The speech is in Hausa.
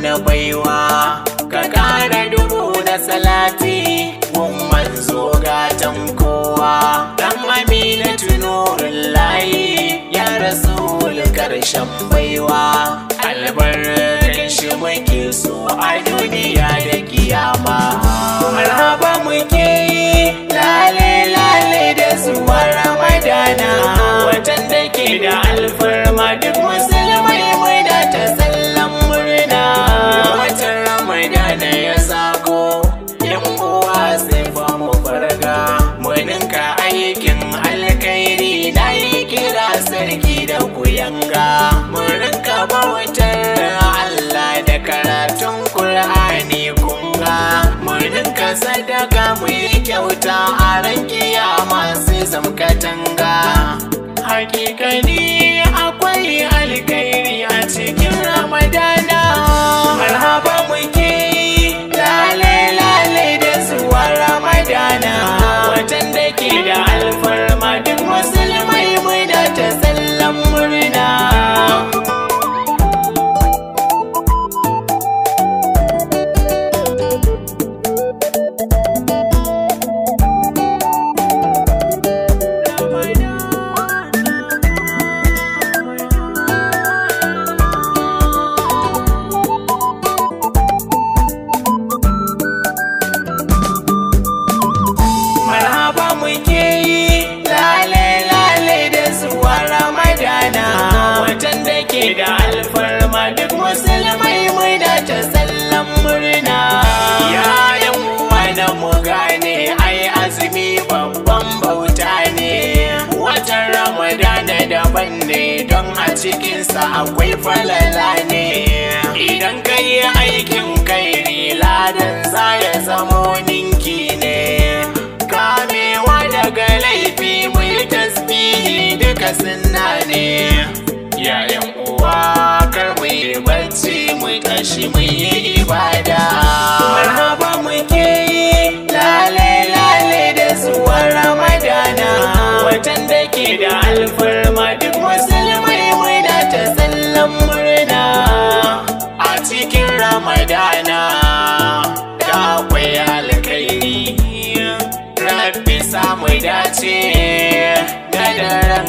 Na baiwa ka ƙara dubu na salati gun manzo gatan kowa dan Aminatu nurul layi ya rasul karshen baiwa albarkan shi muke so a duniya da kiyama marhaba muke lale lale da zuwa Ramadana watan da ke da alfarma duk musulmai mai da ta sallan murna watan Ramadana ya sako yan uwa sai fa mu farga mu ninka aikin alkhairi na yi kira sarki da kuyanga mu rinka bautar Allah da karatun Qur'ani kunga mu rinka sadaka mu yi kyauta a ran kiyama sai zamkatanga hakikani akwai alkhairi a cikin Ramadana marhaba muke lale lale da zuwa Ramadana watan da ke da alfarma duk musulmai mai da ta sallan murna da alfarma duk musulmai mai da ta sallan murna yayan uwa na mu gane ai azumi babban bauta ne watan Ramadana daban ne don a cikinsa akwai falala ne idan ka yi aikin kairi ladan za ya zamo ninki ne kamewa daga laifi mu yi tasbihi duka sunna ne yayan uwa kar mu yi bacci mu tashi mu yi ibada marhaba muke lale lale da zuwa Ramadana watan da ke da alfarma duk musulmai mai da ta sallan murna a cikin Ramadana da akwai alkhairi rabbi samu dace da daren